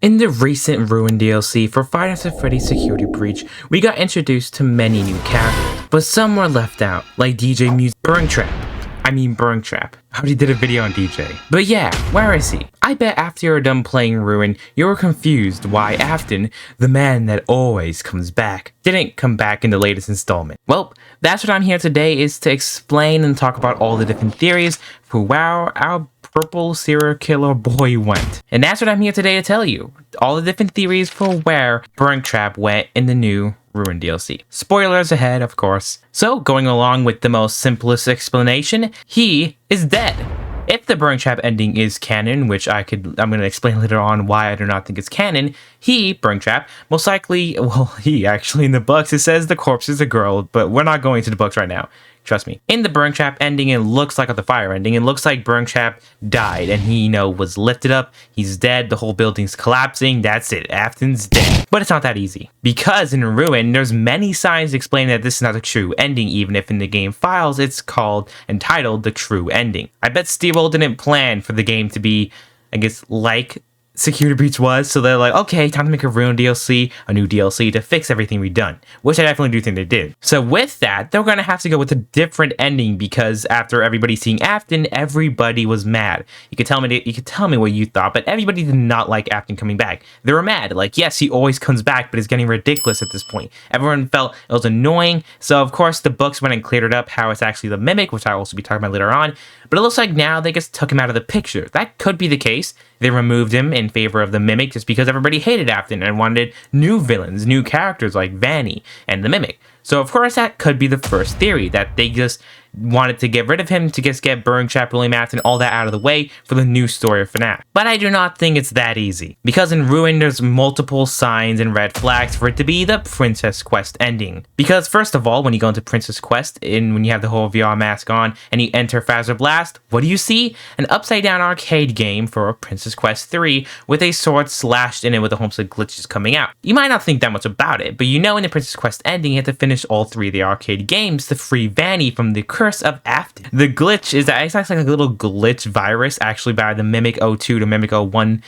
In the recent Ruin DLC for Five Nights at Freddy's Security Breach, we got introduced to many new characters, but some were left out, like DJ Muse BURNTRAP. I already did a video on DJ. But yeah, where is he? I bet after you're done playing Ruin, you're confused why Afton, the man that always comes back, didn't come back in the latest installment. Well, that's what I'm here today, is to explain and talk about all the different theories for where our purple serial killer boy went. And that's what I'm here today to tell you. All the different theories for where BURNTRAP went in the new Ruin DLC. Spoilers ahead, of course. So, going along with the most simplest explanation, he is dead. If the BURNTRAP ending is canon, which I'm going to explain later on why I do not think it's canon, BURNTRAP, most likely, actually in the books, it says the corpse is a girl, but we're not going to the books right now. Trust me. In the BURNTRAP ending, it looks like the fire ending. It looks like BURNTRAP died and he, was lifted up. He's dead. The whole building's collapsing. That's it. Afton's dead. But it's not that easy. Because in Ruin, there's many signs explaining that this is not a true ending, even if in the game files it's called and titled the true ending. I bet Steve-O didn't plan for the game to be, like Security Breach was, so they're like, okay, time to make a Ruin DLC, a new DLC to fix everything we've done, which I definitely do think they did. So with that, they're gonna have to go with a different ending, because after everybody seeing Afton, everybody was mad. You could tell me what you thought, but everybody did not like Afton coming back. They were mad, like, yes, he always comes back, but it's getting ridiculous at this point. Everyone felt it was annoying, so of course the books went and cleared it up how it's actually the Mimic, which I'll also be talking about later on, but it looks like now they just took him out of the picture. That could be the case. They removed him in favor of the Mimic just because everybody hated Afton and wanted new villains, new characters like Vanny and the Mimic. So of course that could be the first theory, that they just wanted to get rid of him to just get BURNTRAP, William Afton, all that out of the way for the new story of Fnaf. But I do not think it's that easy, because in Ruin there's multiple signs and red flags for it to be the Princess Quest ending. Because first of all, when you go into Princess Quest, and when you have the whole VR mask on and you enter Fazer Blast, what do you see? An upside down arcade game for Princess Quest 3 with a sword slashed in it with a whole bunch of glitches coming out. You might not think that much about it, but in the Princess Quest ending you have to finish all 3 of the arcade games to free Vanny from the curse of Afton. The glitch is that it's actually like a little glitch virus actually by the Mimic 02 to Mimic 01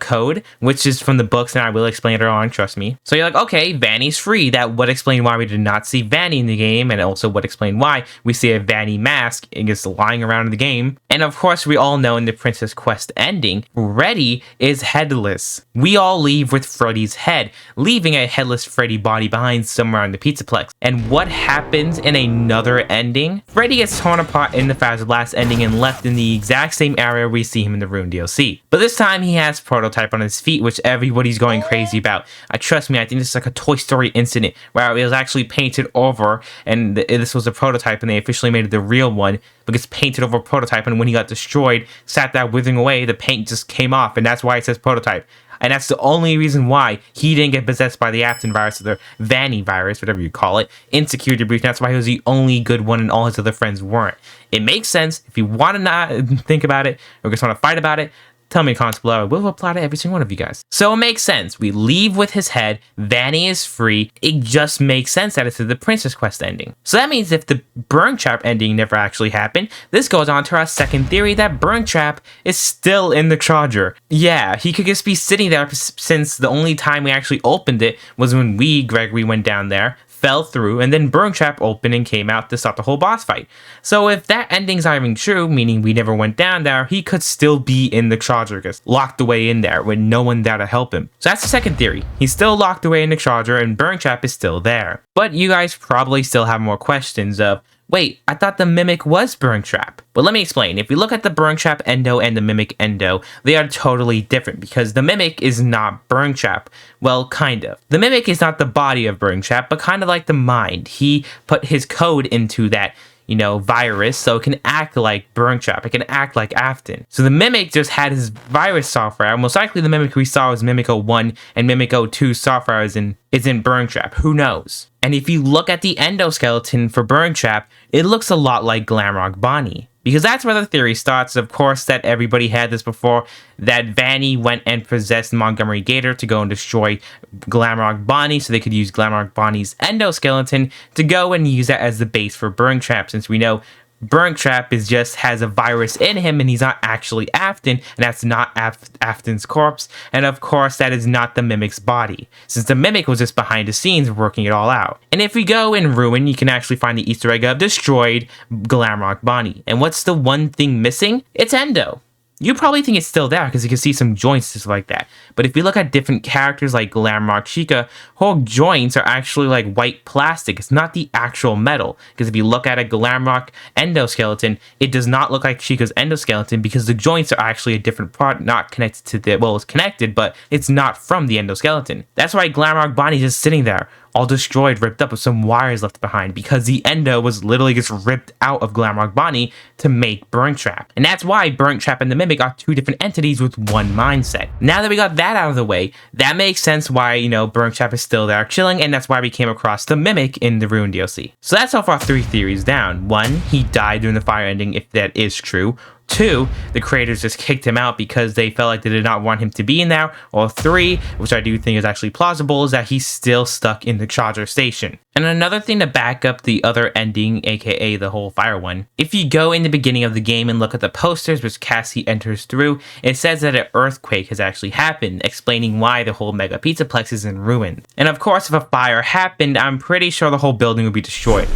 code, which is from the books, and I will explain it on, trust me. So you're like, okay, Vanny's free. That would explain why we did not see Vanny in the game, and also would explain why we see a Vanny mask and just lying around in the game. And of course, we all know in the Princess Quest ending, Freddy is headless. We all leave with Freddy's head, leaving a headless Freddy body behind somewhere on the Pizzaplex. And what happens in another ending? Freddy gets torn apart in the Fazer Blast ending and left in the exact same area we see him in the Ruin DLC. But this time he has prototype on his feet, which everybody's going crazy about. Trust me, I think this is like a Toy Story incident where it was actually painted over, and this was a prototype and they officially made it the real one, but it's painted over prototype, and when he got destroyed, sat there withering away, the paint just came off, and that's why it says prototype. And that's the only reason why he didn't get possessed by the Afton virus, or the Vanny virus, whatever you call it, in Security Breach. That's why he was the only good one and all his other friends weren't. It makes sense. If you want to not think about it, or just want to fight about it, tell me in the comments below. I will reply to every single one of you guys. So it makes sense. We leave with his head. Vanny is free. It just makes sense that it's the Princess Quest ending. So that means if the BURNTRAP ending never actually happened, this goes on to our second theory that BURNTRAP is still in the charger. Yeah, he could just be sitting there since the only time we actually opened it was when Gregory went down there, fell through, and then BURNTRAP opened and came out to stop the whole boss fight. So if that ending's not even true, meaning we never went down there, he could still be in the charger, just locked away in there with no one there to help him. So that's the second theory. He's still locked away in the charger and BURNTRAP is still there. But you guys probably still have more questions of, wait, I thought the Mimic was BURNTRAP. Well, let me explain. If we look at the BURNTRAP Endo and the Mimic Endo, they are totally different because the Mimic is not BURNTRAP. Well, kind of. The Mimic is not the body of BURNTRAP, but kind of like the mind. He put his code into that, virus, so it can act like BURNTRAP. It can act like Afton. So the Mimic just had his virus software. Most likely the Mimic we saw was Mimic 01 and Mimic 02 software is in BURNTRAP. Who knows? And if you look at the endoskeleton for BURNTRAP, it looks a lot like Glamrock Bonnie. Because that's where the theory starts, of course, that everybody had this before, that Vanny went and possessed Montgomery Gator to go and destroy Glamrock Bonnie, so they could use Glamrock Bonnie's endoskeleton to go and use that as the base for BURNTRAP, since we know BURNTRAP is just has a virus in him and he's not actually Afton, and that's not Afton's corpse, and of course that is not the Mimic's body, since the Mimic was just behind the scenes working it all out. And if we go in Ruin, you can actually find the Easter egg of destroyed Glamrock Bonnie. And what's the one thing missing? It's Endo. You probably think it's still there because you can see some joints just like that. But if you look at different characters like Glamrock Chica, her joints are actually like white plastic. It's not the actual metal. Because if you look at a Glamrock endoskeleton, it does not look like Chica's endoskeleton because the joints are actually a different part, not connected to the, well, it's connected, but it's not from the endoskeleton. That's why Glamrock Bonnie's just sitting there, all destroyed, ripped up with some wires left behind, because the endo was literally just ripped out of Glamrock Bonnie to make BURNTRAP. And that's why BURNTRAP and the Mimic are two different entities with one mindset. Now that we got that out of the way, that makes sense why, you know, BURNTRAP is still there chilling, and that's why we came across the Mimic in the Ruin DLC. So that's all for our 3 theories down. 1, he died during the fire ending, if that is true. 2, the creators just kicked him out because they felt like they did not want him to be in there. Or 3, which I do think is actually plausible, is that he's still stuck in the charger station. And another thing to back up the other ending, aka the whole fire one, if you go in the beginning of the game and look at the posters which Cassie enters through, it says that an earthquake has actually happened, explaining why the whole Mega Pizzaplex is in ruins. And of course, if a fire happened, I'm pretty sure the whole building would be destroyed,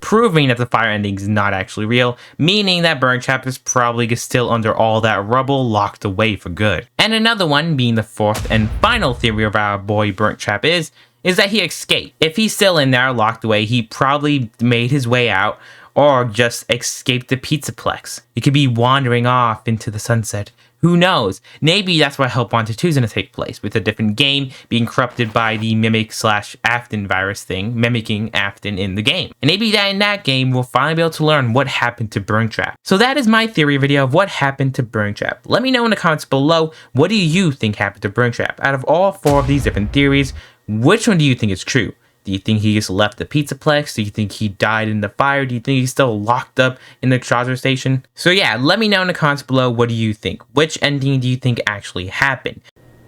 proving that the fire ending is not actually real, meaning that BURNTRAP is probably still under all that rubble, locked away for good. And another one, being the 4th and final theory of our boy BURNTRAP, is that he escaped. If he's still in there, locked away, he probably made his way out, or just escaped the Pizzaplex. He could be wandering off into the sunset. Who knows? Maybe that's why Help Wanted 2 is going to take place, with a different game being corrupted by the Mimic/Afton virus thing, mimicking Afton in the game. And maybe that in that game, we'll finally be able to learn what happened to BURNTRAP. So that is my theory video of what happened to BURNTRAP. Let me know in the comments below, what do you think happened to BURNTRAP? Out of all 4 of these different theories, which one do you think is true? Do you think he just left the Pizzaplex? Do you think he died in the fire? Do you think he's still locked up in the charger station? So yeah, let me know in the comments below, what do you think? Which ending do you think actually happened?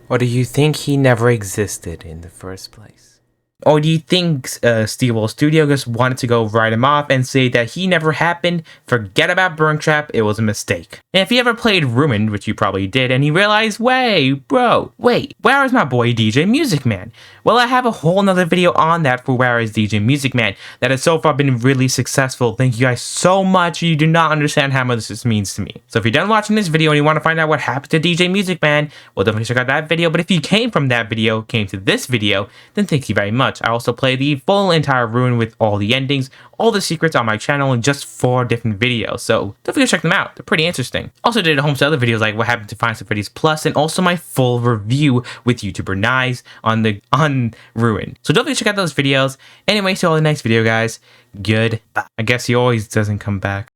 Or do you think he never existed in the first place? Or do you think Steel Studio just wanted to go write him off and say that he never happened, forget about BURNTRAP, it was a mistake? And if you ever played Ruin, which you probably did, and you realized, wait, where is my boy DJ Music Man? Well, I have a whole nother video on that for Where is DJ Music Man that has so far been really successful. Thank you guys so much. You do not understand how much this means to me. So if you're done watching this video and you want to find out what happened to DJ Music Man, well, definitely check out that video. But if you came from that video, came to this video, then thank you very much. I also play the full entire Ruin with all the endings, all the secrets on my channel in just 4 different videos, so don't forget to check them out. They're pretty interesting. Also did a whole bunch of other videos like what happened to Find Some Freddy's Plus, and also my full review with YouTuber Nyes on Ruin. So don't forget to check out those videos. Anyway, see you all in the next video, guys. Goodbye. I guess he always doesn't come back.